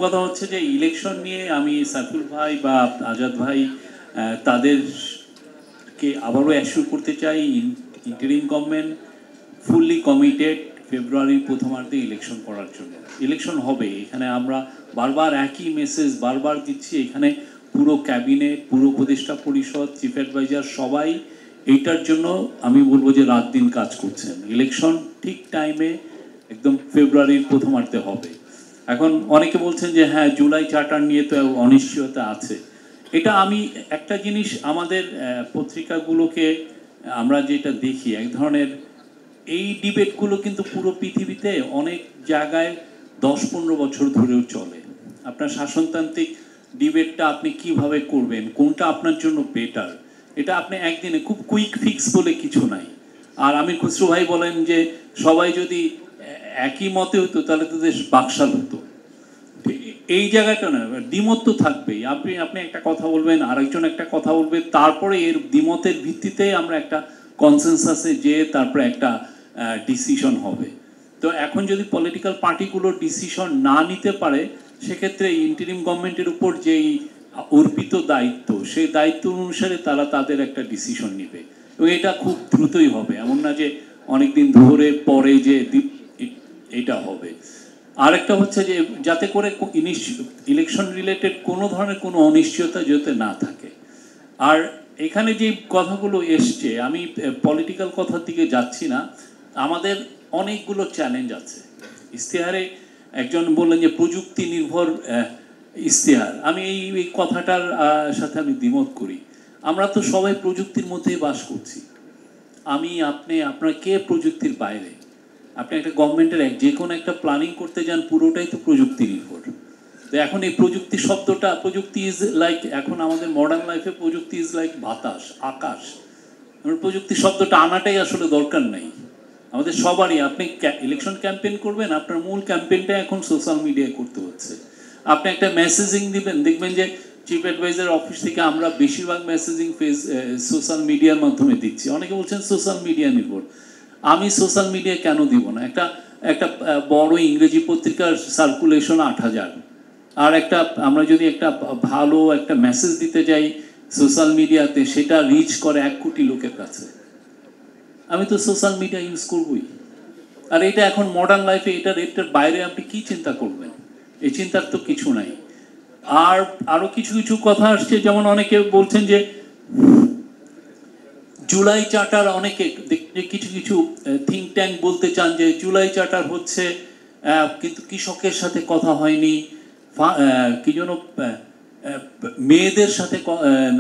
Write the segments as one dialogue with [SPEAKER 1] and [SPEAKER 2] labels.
[SPEAKER 1] কথা হচ্ছে যে ইলেকশন নিয়ে আমি সাইফুল ভাই বা আজাদ ভাই তাদেরকে আবারও অ্যাসিওর করতে চাই, ইন্টারিম গভর্নমেন্ট ফুললি কমিটেড ফেব্রুয়ারির প্রথমার্ধে ইলেকশন করার জন্য। ইলেকশন হবে, এখানে আমরা বারবার একই মেসেজ বারবার দিচ্ছি। এখানে পুরো ক্যাবিনেট, পুরো উপদেষ্টা পরিষদ, চিফ অ্যাডভাইজার সবাই এইটার জন্য আমি বলবো যে রাত দিন কাজ করছেন। ইলেকশন ঠিক টাইমে একদম ফেব্রুয়ারির প্রথমার্ধে হবে। এখন অনেকে বলছেন যে হ্যাঁ জুলাই চার্টার নিয়ে তো অনিশ্চয়তা আছে। এটা আমি একটা জিনিস আমাদের পত্রিকাগুলোকে আমরা যেটা দেখি, এক ধরনের এই ডিবেটগুলো কিন্তু পুরো পৃথিবীতে অনেক জায়গায় 10-15 বছর ধরেও চলে। আপনার শাসনতান্ত্রিক ডিবেটটা আপনি কিভাবে করবেন, কোনটা আপনার জন্য বেটার, এটা আপনি একদিনে খুব কুইক ফিক্স বলে কিছু নাই। আর আমির খুসরো ভাই বলেন যে সবাই যদি একই মতে হতো তাহলে তো দেশ বাকশাল হতো। এই জায়গাটা না, দ্বিমত তো থাকবেই। আপনি একটা কথা বলবেন, আরেকজন একটা কথা বলবে, তারপরে এর দ্বিমতের ভিত্তিতে আমরা একটা কনসেনসাসে যেয়ে তারপরে একটা ডিসিশন হবে। তো এখন যদি পলিটিক্যাল পার্টিগুলো ডিসিশন না নিতে পারে, সেক্ষেত্রে ইন্টারিম গভর্নমেন্টের উপর যেই অর্পিত দায়িত্ব, সেই দায়িত্ব অনুসারে তারা তাদের একটা ডিসিশন নেবে এবং এটা খুব দ্রুতই হবে, এমন না যে অনেকদিন ধরে পরে যে এটা হবে। আরেকটা হচ্ছে যে যাতে করে ইলেকশন রিলেটেড কোনো ধরনের কোনো অনিশ্চয়তা যাতে না থাকে। আর এখানে যে কথাগুলো এসছে, আমি পলিটিক্যাল কথার দিকে যাচ্ছি না, আমাদের অনেকগুলো চ্যালেঞ্জ আছে ইশতেহারে। একজন বললেন যে প্রযুক্তি নির্ভর ইশতেহার, আমি এই কথাটার সাথে আমি দ্বিমত করি। আমরা তো সবাই প্রযুক্তির মধ্যেই বাস করছি। আমি আপনার কে প্রযুক্তির বাইরে? আপনি একটা গভর্নমেন্টের যে কোনো একটা প্ল্যানিং করতে যান, পুরোটাই তো প্রযুক্তি নির্ভর। তো এখন এই প্রযুক্তি শব্দটা, প্রযুক্তি ইজ লাইক, এখন আমাদের মডার্ন লাইফে প্রযুক্তি ইজ লাইক বাতাস, আকাশ। প্রযুক্তি শব্দটা আনাটাই আসলে দরকার নেই আমাদের সবারই। আপনি ইলেকশন ক্যাম্পেইন করবেন, আপনার মূল ক্যাম্পেইনটা এখন সোশ্যাল মিডিয়ায় করতে হচ্ছে। আপনি একটা মেসেজিং দিবেন, দেখবেন যে চিফ অ্যাডভাইজার অফিস থেকে আমরা বেশিরভাগ মেসেজিং সোশ্যাল মিডিয়ার মাধ্যমে দিচ্ছি। অনেকে বলছেন সোশ্যাল মিডিয়া নির্ভর। আমি সোশ্যাল মিডিয়া কেন দিব না? একটা বড় ইংরেজি পত্রিকার সার্কুলেশন 8,000, আর আমরা যদি একটা ভালো একটা মেসেজ দিতে যাই সোশ্যাল মিডিয়াতে, সেটা রিচ করে 1 কোটি লোকের কাছে। আমি তো সোশ্যাল মিডিয়া ইউজ করবই। আর এটা এখন মডার্ন লাইফে এটার বাইরে আপনি কি চিন্তা করবেন? এই চিন্তার তো কিছু নাই। আর আরো কিছু কিছু কথা আসছে, যেমন অনেকে বলছেন যে জুলাই চার্টার, অনেকে কিছু কিছু থিঙ্ক ট্যাঙ্ক বলতে চান যে জুলাই চার্টার হচ্ছে, কিন্তু কৃষকের সাথে কথা হয়নি, কি যেন মেয়েদের সাথে,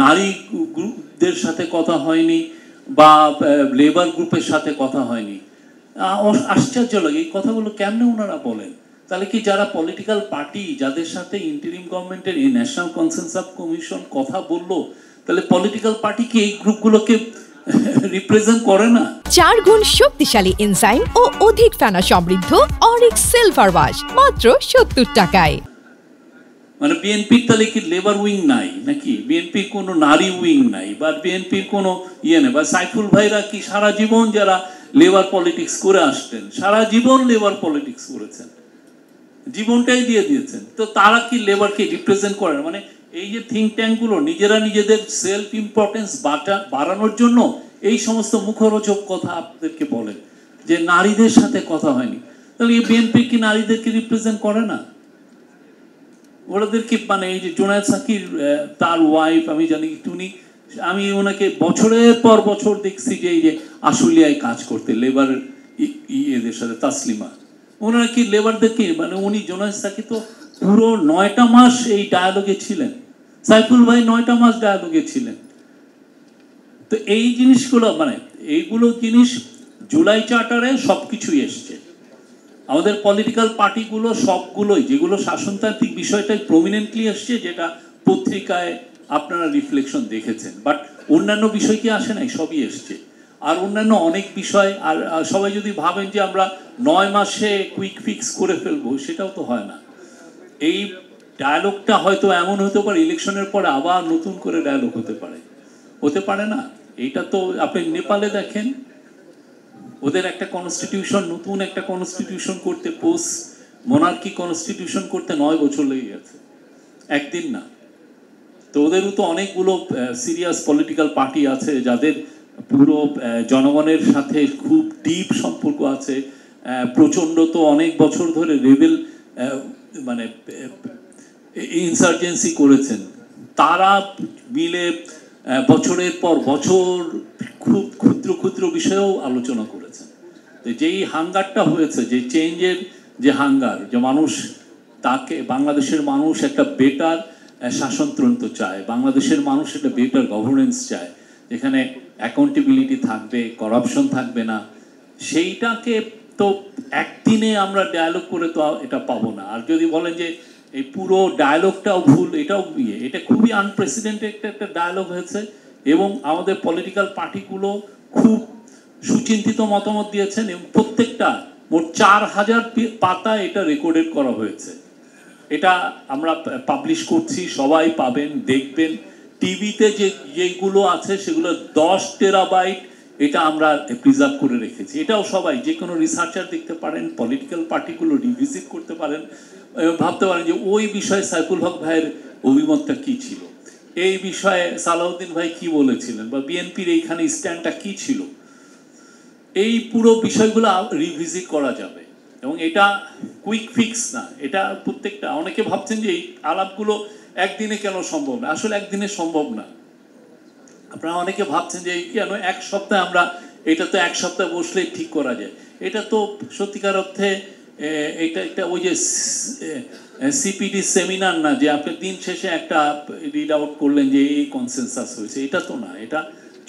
[SPEAKER 1] নারী গ্রুপদের সাথে কথা হয়নি, বা লেবার গ্রুপের সাথে কথা হয়নি। আশ্চর্য লাগে এই কথাগুলো কেমনে ওনারা বলেন। তাহলে কি যারা পলিটিক্যাল পার্টি, যাদের সাথে ইন্টারিম গভর্নমেন্টের এই ন্যাশনাল কনসেনসাস কমিশন কথা বললো, তাহলে পলিটিক্যাল পার্টি কি এই গ্রুপগুলোকে রিপ্রেজেন্ট করে না?
[SPEAKER 2] 4 গুণ শক্তিশালী এনজাইম ও অধিক ফেনা সমৃদ্ধ অরিক্স সিলভার ওয়াশ মাত্র 70 টাকায়।
[SPEAKER 1] মানে বিএনপির তাহলে কি লেবার উইং নাই নাকি? বিএনপির কোনো নারী উইং নাই, বা বিএনপির কোনো ইয়ে নেই? বা সাইফুল ভাইরা কি সারা জীবন যারা লেবার পলিটিক্স করে আসতেন, সারা জীবন লেবার পলিটিক্স করেছেন, জীবনটাই দিয়ে দিয়েছেন, তো তারা কি লেবারকে রিপ্রেজেন্ট করেন? মানে এই যে থিঙ্ক ট্যাঙ্কগুলো নিজেরা নিজেদের সেলফ ইম্পর্টেন্স বাড়ানোর জন্য এই সমস্ত মুখরোচক কথা আপনাদেরকে বলেন যে নারীদের সাথে কথা হয়নি। তাহলে এই বিএনপি কি নারীদেরকে রিপ্রেজেন্ট করে না? ওনাদেরকে মানে এই যে জোনায়েদ সাকির, তার ওয়াইফ, আমি জানি টুনি, আমি ওনাকে বছরের পর বছর দেখছি যে এই যে আশুলিয়ায় কাজ করতে লেবার এদের সাথে, তাসলিমা, ওনারা কি লেবারদেরকে, মানে উনি জোনায়েদ সাকির তো পুরো 9টা মাস এই ডায়ালগে ছিলেন, সাইফুল ভাই 9টা মাস ডায়ালগে ছিলেন। তো এই জিনিসগুলো, মানে এইগুলো জিনিস জুলাই চার্টারে সবকিছুই এসছে। আমাদের পলিটিক্যাল পার্টিগুলো সবগুলোই, যেগুলো শাসনতান্ত্রিক বিষয়টাই প্রমিনেন্টলি এসছে, যেটা পত্রিকায় আপনারা রিফ্লেকশন দেখেছেন, বাট অন্যান্য বিষয় কি আসে নাই? সবই এসছে। আর অন্যান্য অনেক বিষয়, আর সবাই যদি ভাবেন যে আমরা 9 মাসে কুইক ফিক্স করে ফেলবো, সেটাও তো হয় না। এই ডায়ালগটা হয়তো এমন হতে পারে ইলেকশনের পরে আবার নতুন করে ডায়ালগ হতে পারে না। এইটা তো আপনি নেপালে দেখেন, ওদের একটা কনস্টিটিউশন, নতুন একটা কনস্টিটিউশন করতে পোস্ট মোনার্কি কনস্টিটিউশন করতে 9 বছর লেগে গেছে, একদিন না। তো ওদেরও তো অনেকগুলো সিরিয়াস পলিটিক্যাল পার্টি আছে যাদের পুরো জনগণের সাথে খুব ডিপ সম্পর্ক আছে। প্রচণ্ড তো অনেক বছর ধরে রেবেল মানে ইনসার্জেন্সি করেছেন, তারা মিলে বছরের পর বছর খুব ক্ষুদ্র ক্ষুদ্র বিষয়েও আলোচনা করেছেন। তো যেই হাঙ্গারটা হয়েছে, যে চেঞ্জের যে হাঙ্গার, যে মানুষ তাকে, বাংলাদেশের মানুষ একটা বেটার শাসনতন্ত্র চায়, বাংলাদেশের মানুষ একটা বেটার গভর্নেন্স চায়, যেখানে অ্যাকাউন্টেবিলিটি থাকবে, করাপশন থাকবে না, সেইটাকে তো একদিনে আমরা ডায়ালগ করে তো এটা পাবো না। আর যদি বলেন যে এই পুরো ডায়ালগটাও ভুল, এটাও এটা খুবই আনপ্রেসিডেন্টেড একটা ডায়ালগ হয়েছে, এবং আমাদের পলিটিক্যাল পার্টিগুলো খুব সুচিন্তিত মতামত দিয়েছেন, এবং প্রত্যেকটা মোট 4000 পাতা এটা রেকর্ডেড করা হয়েছে। এটা আমরা পাবলিশ করছি, সবাই পাবেন, দেখবেন। টিভিতে যেগুলো আছে সেগুলো 10 টেরাবাইট এটা আমরা প্রিজার্ভ করে রেখেছি। এটাও সবাই, যে কোনো রিসার্চার দেখতে পারেন, পলিটিক্যাল পার্টিগুলো রিভিজিট করতে পারেন, ভাবতে পারেন যে ওই বিষয়ে সাইফুল হক ভাইয়ের অভিমতটা কী ছিল, এই বিষয়ে সালাউদ্দিন ভাই কি বলেছিলেন, বা বিএনপির এইখানে স্ট্যান্ডটা কী ছিল। এই পুরো বিষয়গুলো রিভিজিট করা যাবে, এবং এটা কুইক ফিক্স না। এটা প্রত্যেকটা, অনেকে ভাবছেন যে এই আলাপগুলো একদিনে কেন সম্ভব না, আসলে একদিনে সম্ভব না। আপনারা অনেকে ভাবছেন যে কেন এক সপ্তাহে আমরা, এটা তো এক সপ্তাহে বসলে ঠিক করা যায়। এটা তো সত্যিকার অর্থে এটা একটা ওই যে সিপিডি সেমিনার না, যে আপনি দিন শেষে একটা রিড আউট করলেন যে এই কনসেনসাস হয়েছে, এটা তো না। এটা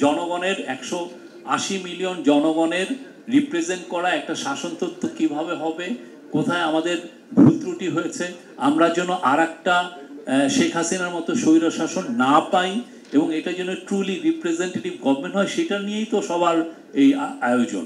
[SPEAKER 1] জনগণের 180 মিলিয়ন জনগণের রিপ্রেজেন্ট করা একটা শাসনতন্ত্র কীভাবে হবে, কোথায় আমাদের ভুল ত্রুটি হয়েছে, আমরা যেন আর একটা শেখ হাসিনার মতো স্বৈর শাসন না পাই, এবং এটা যেন ট্রুলি রিপ্রেজেন্টেটিভ গভর্নমেন্ট হয়, সেটা নিয়েই তো সবার এই আয়োজন।